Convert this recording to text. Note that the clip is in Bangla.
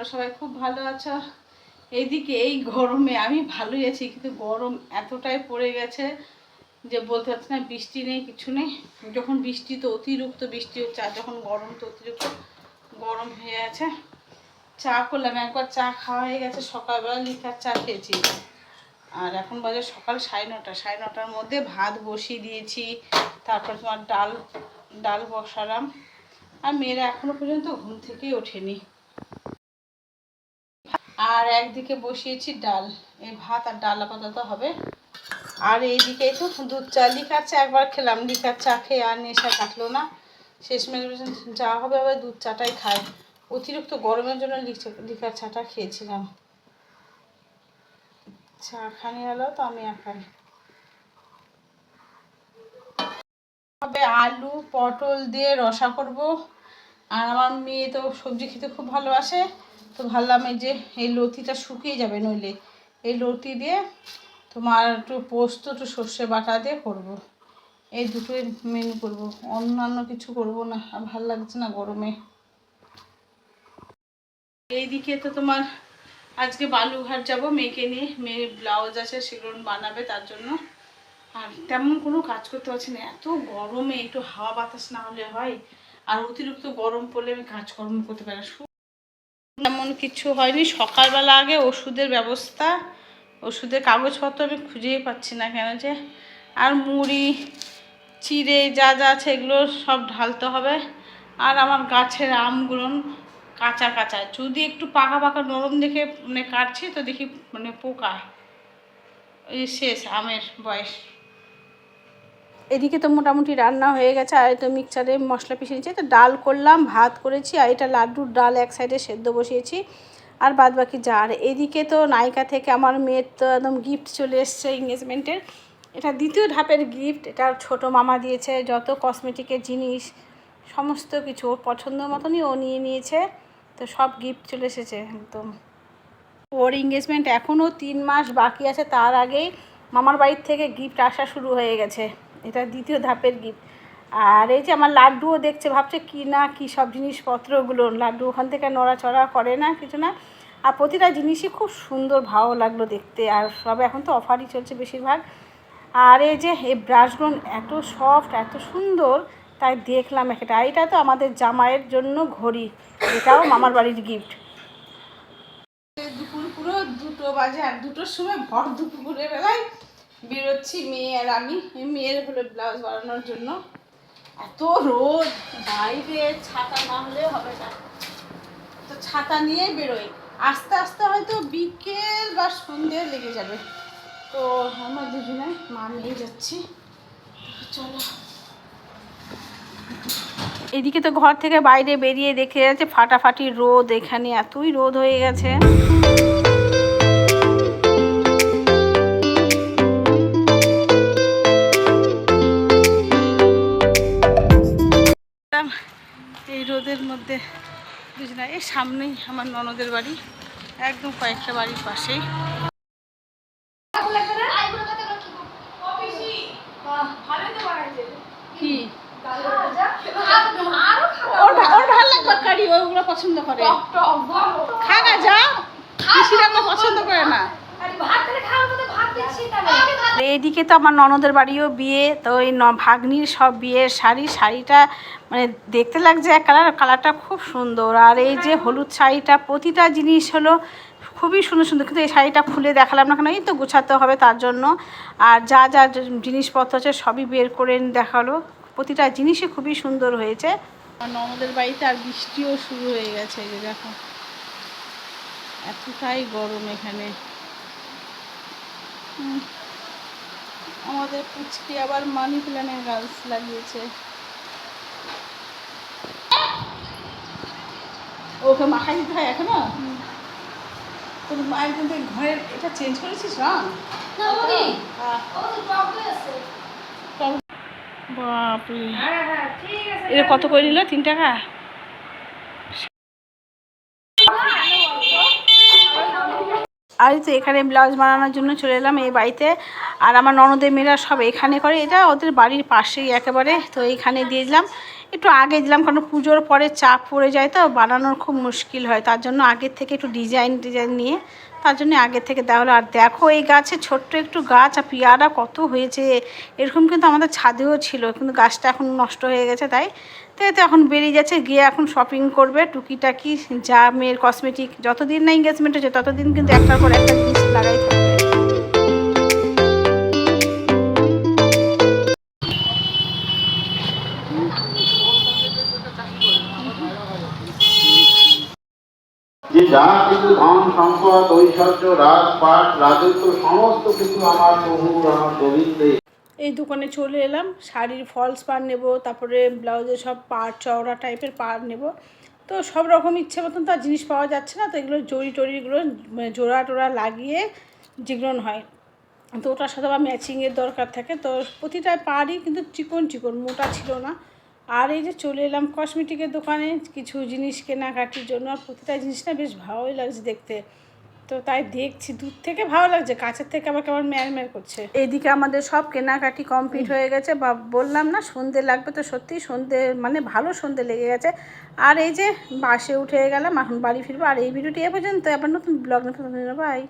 তোমরা সবাই খুব ভালো আছো। এইদিকে এই গরমে আমি ভালোই আছি, কিন্তু গরম এতটাই পড়ে গেছে যে বলতে পারছি না। বৃষ্টি নেই, কিছু নেই। যখন বৃষ্টি তো অতিরিক্ত বৃষ্টি হচ্ছে, আর যখন গরম তো অতিরিক্ত গরম হয়ে আছে। চা করলাম, একবার চা খাওয়া হয়ে গেছে, সকালবেলা লিকার চা খেয়েছি। আর এখন বাজে সকাল 9:30। 9:30টার মধ্যে ভাত বসিয়ে দিয়েছি। তারপর তোমার ডাল বসালাম। আর মেয়েরা এখনো পর্যন্ত ঘুম থেকেই ওঠেনি। আর একদিকে বসিয়েছি ডাল, এই ভাত আর ডাল আপাতত হবে। আর এইদিকে তো দুধ চা, লিকার চা একবার খেলাম, লিকার চা খেয়ে আর নেশা কাটলো না। শেষমেশ যা হবে আবার দুধ চাটাই খাই। অতিরিক্ত গরমের জন্য লিকার চাটা খেয়েছিলাম। চা খানি হলো তো আমি একাই। হবে আলু পটল দিয়ে রসা করব। আর আমার মেয়ে তো সবজি খেতে খুব ভালোবাসে, তো ভাবলাম এই যে এই লতিটা শুকিয়ে যাবে নইলে, এই লতি দিয়ে তোমার একটু পোস্ত একটু সর্ষে বাটা দিয়ে করব। এই দুটোই মেনু করব, অন্যান্য কিছু করব না। আর ভালো লাগছে না গরমে। এইদিকে তো তোমার আজকে বালুঘাট যাব মেয়েকে নিয়ে। মেয়ের ব্লাউজ আছে, সেগুলো বানাবে, তার জন্য। আর তেমন কোনো কাজ করতে পারছি না, এত গরমে একটু হাওয়া বাতাস না হলে হয়। আর অতিরিক্ত গরম পড়লে আমি কাজকর্ম করতে পারি না। তেমন কিছু হয়নি। সকালবেলা আগে ওষুধের ব্যবস্থা, ওষুধের কাগজপত্র আমি খুঁজেই পাচ্ছি না কেন যে। আর মুড়ি চিড়ে যা যা আছে এগুলো সব ঢালতে হবে। আর আমার গাছের আমগুলো কাঁচা কাঁচা, যদি একটু পাকা পাকা নরম দেখে মানে কাটছি তো দেখি মানে পোকা, এই শেষ আমের বয়স। এদিকে তো মোটামুটি রান্না হয়ে গেছে। আর তো মিক্সচারে মশলা পিষে নিয়েছি, তো ডাল করলাম, ভাত করেছি। আর এটা লাড্ডুর ডাল এক সাইডে সেদ্ধ বসিয়েছি। আর বাদ বাকি যা। আর এদিকে তো নায়িকা থেকে আমার মেয়ের তো একদম গিফট চলে এসছে এঙ্গেজমেন্টের। এটা দ্বিতীয় ধাপের গিফট। এটা ছোট মামা দিয়েছে, যত কসমেটিকের জিনিস সমস্ত কিছু ওর পছন্দ মতনই ও নিয়ে নিয়েছে। তো সব গিফট চলে এসেছে একদম। ওর এঙ্গেজমেন্ট এখনও 3 মাস বাকি আছে, তার আগেই মামার বাড়ির থেকে গিফট আসা শুরু হয়ে গেছে। এটা দ্বিতীয় ধাপের গিফট। আর এই যে আমার লাড্ডুও দেখছে, ভাবছে কি না কি সব জিনিসপত্রগুলো। লাড্ডু ওখান থেকে নড়াচড়া করে না, কিছু না। আর প্রতিটা জিনিসই খুব সুন্দর, ভালো লাগলো দেখতে। আর সব এখন তো অফারই চলছে বেশিরভাগ। আর এই যে এই ব্রাশগুলো এত সফট, এত সুন্দর, তাই দেখলাম একটা। এটা তো আমাদের জামাইয়ের জন্য ঘড়ি, এটাও মামার বাড়ির গিফট। দুপুর পুরো 2টো বাজে। আর 2টোর সময় ভর দুপুরের বেলায় বেরোচ্ছি মেয়ে আর আমি। মেয়ের হলো ব্লাউজ বানানোর জন্য। এত রোদ বাইরে, ছাতা না হলে হবে না, তো ছাতা নিয়ে বেরোই। আস্তে আস্তে হয়তো বিকেল বা সন্ধ্যে লেগে যাবে। তো আমরা দুজনে মা মেয়ে যাচ্ছি, চলো। এদিকে তো ঘর থেকে বাইরে বেরিয়ে দেখে যাচ্ছে ফাটাফাটি রোদ। এখানে এতই রোদ হয়ে গেছে। এই রোদের মধ্যে দুজনে, এই সামনেই আমার ননদের বাড়ি, একদম কয়েকটা বাড়ির পাশেই। কি ওর ভালো লাগবে কারি, ওগুলো পছন্দ করে। খাগা যা, পিসিরা পছন্দ করে না। এইদিকে তো আমার ননদের বাড়িও বিয়ে, তো ওই ভাগ্নির সব বিয়ের শাড়িটা মানে দেখতে লাগছে এক কালারটা খুব সুন্দর। আর এই যে হলুদ শাড়িটা, প্রতিটা জিনিস হলো খুবই সুন্দর সুন্দর। কিন্তু এই শাড়িটা খুলে দেখালাম না কেন, এই তো গোছাতে হবে তার জন্য। আর যা যা জিনিসপত্র আছে সবই বের করে দেখালো। প্রতিটা জিনিসই খুবই সুন্দর হয়েছে। আর ননদের বাড়িতে আর বৃষ্টিও শুরু হয়ে গেছে, এই যে দেখো এতটাই গরম এখানে। আমাদের পুচকি আবার মানি প্ল্যান্টের গাছ লাগিয়েছে। ওকে মাখাই দিতে হয় এখনো। তোর মায়ের কিন্তু ঘরের এটা চেঞ্জ করেছিস রং? বাপরে, এটা কত করে নিল? 3 টাকা। আর এই তো এখানে ব্লাউজ বানানোর জন্য চলে এলাম এই বাড়িতে। আর আমার ননদের মেয়েরা সব এখানে করে, এটা ওদের বাড়ির পাশেই একেবারে। তো এইখানে দিয়ে দিলাম, একটু আগে দিলাম কারণ পুজোর পরে চাপ পড়ে যায় তো বানানোর খুব মুশকিল হয়, তার জন্য আগের থেকে একটু ডিজাইন নিয়ে তার জন্য আগের থেকে দেওয়া হলো। আর দেখো এই গাছে ছোট্ট একটু গাছ আর পেয়ারা কত হয়েছে, এরকম কিন্তু আমাদের ছাদেও ছিল, কিন্তু গাছটা এখন নষ্ট হয়ে গেছে। তাই তো এতে এখন বেরিয়ে যাচ্ছে, গিয়ে এখন শপিং করবে টুকিটাকি যা মেয়ের কসমেটিক। যতদিন না এঙ্গেজমেন্ট হচ্ছে ততদিন কিন্তু একটার পর একটা জিনিস লাগাই থাকবে। যে যা কিছু ধন সম্পদ ঐশ্বর্য রাজপাট রাজত্ব সমস্ত কিছু আমার প্রভুর আমার গোবিন্দে। এই দোকানে চলে এলাম, শাড়ির ফলস পাড় নেব, তারপরে ব্লাউজের সব পাড় চওড়া টাইপের পাড় নেব। তো সব রকম ইচ্ছে মতন তো আর জিনিস পাওয়া যাচ্ছে না, তো এগুলো জড়ি টড়িগুলো জোড়া টোড়া লাগিয়ে যেগুলো হয়, তো ওটার সাথে আবার ম্যাচিংয়ের দরকার থাকে। তো প্রতিটায় পাড়ই কিন্তু চিকন চিকন, মোটা ছিল না। আর এই যে চলে এলাম কসমেটিকের দোকানে কিছু জিনিস কেনাকাটির জন্য, আর প্রতিটা জিনিসটা বেশ ভালোই লাগছে দেখতে। তো তাই দেখছি, দূর থেকে ভালো লাগছে, কাছের থেকে আবার কেমন ম্যার করছে। এইদিকে আমাদের সব কেনাকাটি কমপ্লিট হয়ে গেছে, বা বললাম না সন্ধে লাগবে, তো সত্যি সন্ধে মানে ভালো সন্ধে লেগে গেছে। আর এই যে বাসে উঠে গেলাম, এখন বাড়ি ফিরবো। আর এই ভিডিওটি এ পর্যন্ত, আবার নতুন ব্লগ নতুন বাই।